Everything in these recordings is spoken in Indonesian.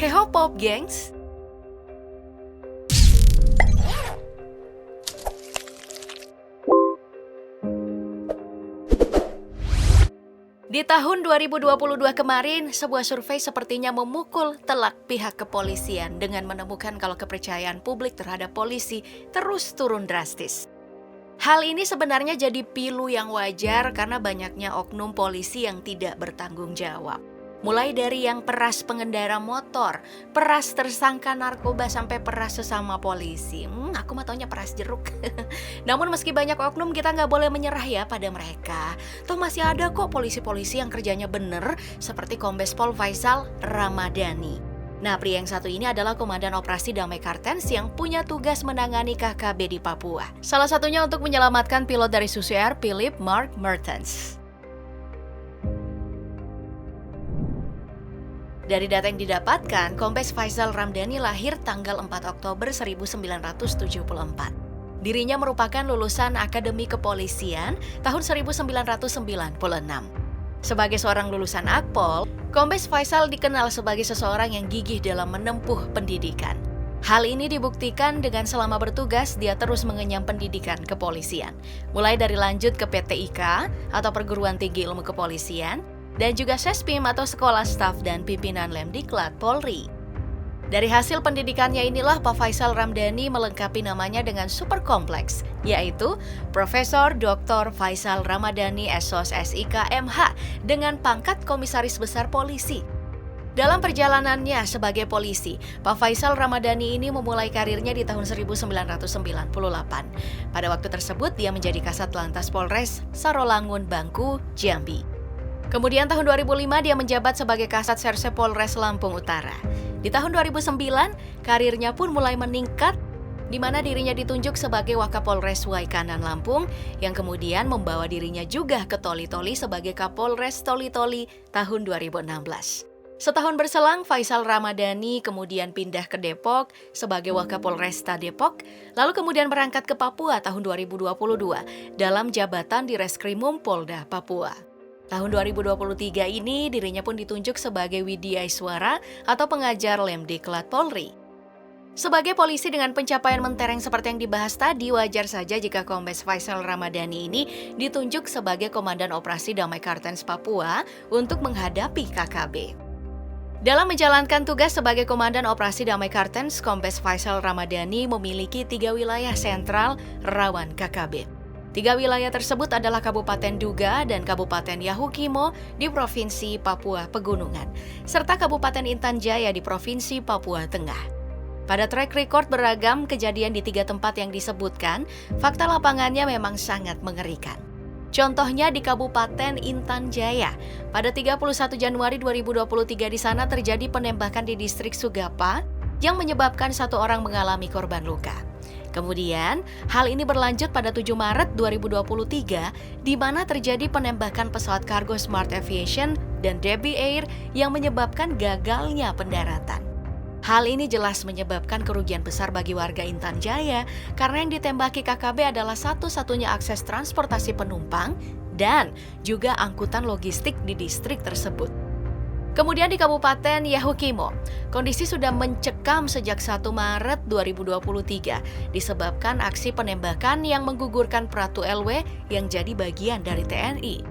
Heho Pop, gengs! Di tahun 2022 kemarin, sebuah survei sepertinya memukul telak pihak kepolisian dengan menemukan kalau kepercayaan publik terhadap polisi terus turun drastis. Hal ini sebenarnya jadi pilu yang wajar karena banyaknya oknum polisi yang tidak bertanggung jawab. Mulai dari yang peras pengendara motor, peras tersangka narkoba, sampai peras sesama polisi. Aku mah taunya peras jeruk. Namun meski banyak oknum, kita nggak boleh menyerah ya pada mereka. Toh masih ada kok polisi-polisi yang kerjanya bener, seperti Kombes Pol Faisal Ramadhani. Nah, pria yang satu ini adalah Komandan Operasi Damai Kartens yang punya tugas menangani KKB di Papua. Salah satunya untuk menyelamatkan pilot dari Susi Air, Philip Mark Mertens. Dari data yang didapatkan, Kombes Faisal Ramadhani lahir tanggal 4 Oktober 1974. Dirinya merupakan lulusan Akademi Kepolisian tahun 1996. Sebagai seorang lulusan Akpol, Kombes Faisal dikenal sebagai seseorang yang gigih dalam menempuh pendidikan. Hal ini dibuktikan dengan selama bertugas dia terus mengenyam pendidikan kepolisian. Mulai dari lanjut ke PTIK atau Perguruan Tinggi Ilmu Kepolisian, dan juga Sespim atau Sekolah Staf dan Pimpinan Lemdiklat Polri. Dari hasil pendidikannya inilah Pak Faisal Ramadhani melengkapi namanya dengan super kompleks, yaitu Profesor Dr. Faisal Ramadhani SOS SIK MH dengan pangkat Komisaris Besar Polisi. Dalam perjalanannya sebagai polisi, Pak Faisal Ramadhani ini memulai karirnya di tahun 1998. Pada waktu tersebut dia menjadi Kasat Lantas Polres Sarolangun Bangku, Jambi. Kemudian tahun 2005 dia menjabat sebagai Kasat Serse Polres Lampung Utara. Di tahun 2009, karirnya pun mulai meningkat, di mana dirinya ditunjuk sebagai Wakapolres Waikanan Lampung, yang kemudian membawa dirinya juga ke Toli-Toli sebagai Kapolres Toli-Toli tahun 2016. Setahun berselang, Faisal Ramadhani kemudian pindah ke Depok sebagai Wakapolresta Depok, lalu kemudian berangkat ke Papua tahun 2022 dalam jabatan di Reskrimum Polda Papua. Tahun 2023 ini dirinya pun ditunjuk sebagai Widya Iswara atau pengajar Lemdiklat Polri. Sebagai polisi dengan pencapaian mentereng seperti yang dibahas tadi, wajar saja jika Kombes Faisal Ramadhani ini ditunjuk sebagai Komandan Operasi Damai Kartens Papua untuk menghadapi KKB. Dalam menjalankan tugas sebagai Komandan Operasi Damai Kartens, Kombes Faisal Ramadhani memiliki 3 wilayah sentral rawan KKB. 3 wilayah tersebut adalah Kabupaten Duga dan Kabupaten Yahukimo di Provinsi Papua Pegunungan, serta Kabupaten Intan Jaya di Provinsi Papua Tengah. Pada track record beragam kejadian di 3 tempat yang disebutkan, fakta lapangannya memang sangat mengerikan. Contohnya di Kabupaten Intan Jaya, pada 31 Januari 2023 di sana terjadi penembakan di distrik Sugapa yang menyebabkan 1 orang mengalami korban luka. Kemudian, hal ini berlanjut pada 7 Maret 2023, di mana terjadi penembakan pesawat kargo Smart Aviation dan Debbie Air yang menyebabkan gagalnya pendaratan. Hal ini jelas menyebabkan kerugian besar bagi warga Intan Jaya, karena yang ditembaki KKB adalah satu-satunya akses transportasi penumpang dan juga angkutan logistik di distrik tersebut. Kemudian di Kabupaten Yahukimo, kondisi sudah mencekam sejak 1 Maret 2023 disebabkan aksi penembakan yang menggugurkan Pratu LW yang jadi bagian dari TNI.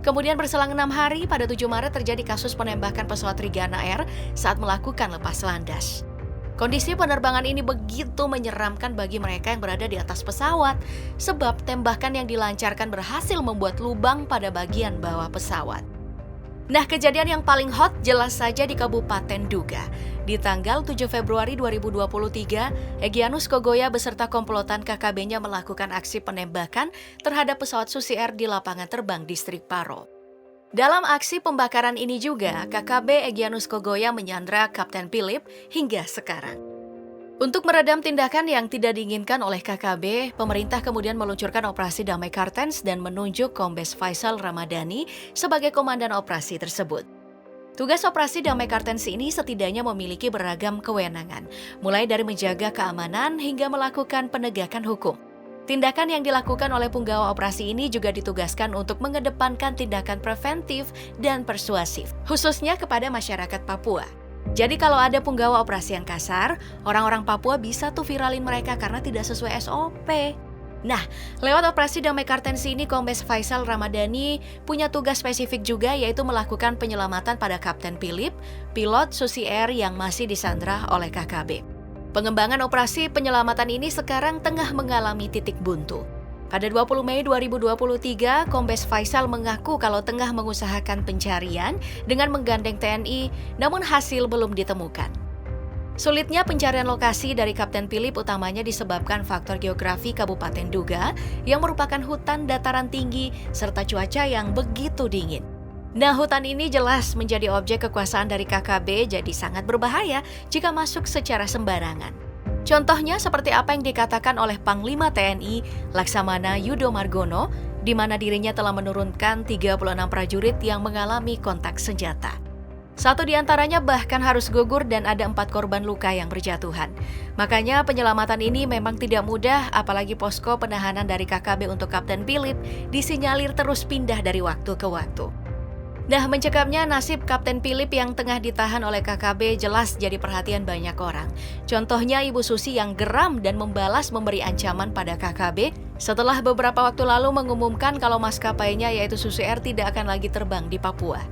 Kemudian berselang 6 hari, pada 7 Maret terjadi kasus penembakan pesawat Trigana Air saat melakukan lepas landas. Kondisi penerbangan ini begitu menyeramkan bagi mereka yang berada di atas pesawat, sebab tembakan yang dilancarkan berhasil membuat lubang pada bagian bawah pesawat. Nah, kejadian yang paling hot jelas saja di Kabupaten Duga. Di tanggal 7 Februari 2023, Egyanus Kogoya beserta komplotan KKB-nya melakukan aksi penembakan terhadap pesawat Susi Air di lapangan terbang distrik Paro. Dalam aksi pembakaran ini juga, KKB Egyanus Kogoya menyandra Kapten Philip hingga sekarang. Untuk meredam tindakan yang tidak diinginkan oleh KKB, pemerintah kemudian meluncurkan Operasi Damai Kartens dan menunjuk Kombes Faisal Ramadhani sebagai komandan operasi tersebut. Tugas Operasi Damai Kartens ini setidaknya memiliki beragam kewenangan, mulai dari menjaga keamanan hingga melakukan penegakan hukum. Tindakan yang dilakukan oleh punggawa operasi ini juga ditugaskan untuk mengedepankan tindakan preventif dan persuasif, khususnya kepada masyarakat Papua. Jadi kalau ada punggawa operasi yang kasar, orang-orang Papua bisa tuh viralin mereka karena tidak sesuai SOP. Nah, lewat operasi Damai Kartensi ini, Kombes Faisal Ramadhani punya tugas spesifik juga, yaitu melakukan penyelamatan pada Kapten Philip, pilot Susi Air yang masih disandra oleh KKB. Pengembangan operasi penyelamatan ini sekarang tengah mengalami titik buntu. Pada 20 Mei 2023, Kombes Faisal mengaku kalau tengah mengusahakan pencarian dengan menggandeng TNI, namun hasil belum ditemukan. Sulitnya pencarian lokasi dari Kapten Philip utamanya disebabkan faktor geografi Kabupaten Duga yang merupakan hutan dataran tinggi serta cuaca yang begitu dingin. Nah, hutan ini jelas menjadi objek kekuasaan dari KKB, jadi sangat berbahaya jika masuk secara sembarangan. Contohnya seperti apa yang dikatakan oleh Panglima TNI Laksamana Yudo Margono, di mana dirinya telah menurunkan 36 prajurit yang mengalami kontak senjata. Satu di antaranya bahkan harus gugur dan ada 4 korban luka yang berjatuhan. Makanya penyelamatan ini memang tidak mudah, apalagi posko penahanan dari KKB untuk Kapten Philip disinyalir terus pindah dari waktu ke waktu. Nah, mencekapnya nasib Kapten Philip yang tengah ditahan oleh KKB jelas jadi perhatian banyak orang. Contohnya Ibu Susi yang geram dan membalas memberi ancaman pada KKB setelah beberapa waktu lalu mengumumkan kalau maskapainya yaitu Susi Air tidak akan lagi terbang di Papua.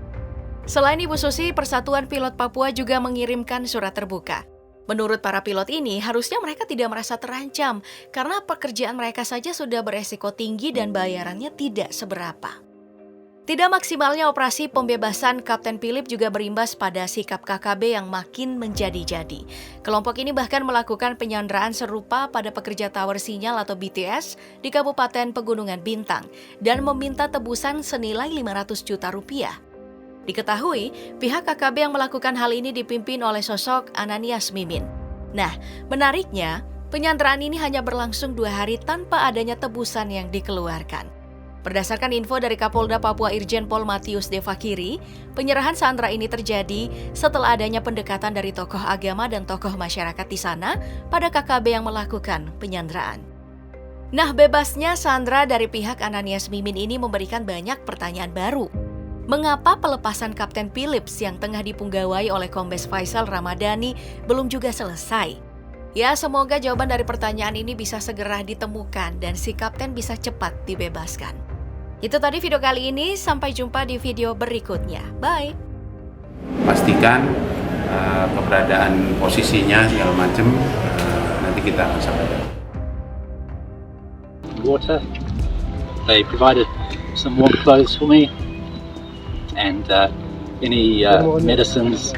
Selain Ibu Susi, Persatuan Pilot Papua juga mengirimkan surat terbuka. Menurut para pilot ini, harusnya mereka tidak merasa terancam karena pekerjaan mereka saja sudah beresiko tinggi dan bayarannya tidak seberapa. Tidak maksimalnya operasi pembebasan Kapten Philip juga berimbas pada sikap KKB yang makin menjadi-jadi. Kelompok ini bahkan melakukan penyanderaan serupa pada pekerja tower sinyal atau BTS di Kabupaten Pegunungan Bintang dan meminta tebusan senilai 500 juta rupiah. Diketahui, pihak KKB yang melakukan hal ini dipimpin oleh sosok Ananias Mimin. Nah, menariknya, penyanderaan ini hanya berlangsung 2 hari tanpa adanya tebusan yang dikeluarkan. Berdasarkan info dari Kapolda Papua Irjen Pol Matius Devakiri, penyerahan sandera ini terjadi setelah adanya pendekatan dari tokoh agama dan tokoh masyarakat di sana pada KKB yang melakukan penyanderaan. Nah, bebasnya sandera dari pihak Ananias Mimin ini memberikan banyak pertanyaan baru. Mengapa pelepasan Kapten Philips yang tengah dipunggawai oleh Kombes Faisal Ramadhani belum juga selesai? Ya, semoga jawaban dari pertanyaan ini bisa segera ditemukan dan si kapten bisa cepat dibebaskan. Itu tadi video kali ini, sampai jumpa di video berikutnya. Bye! Pastikan keberadaan posisinya segala macam, nanti kita akan sampaikan. Water, they provided some warm clothes for me and any medicines.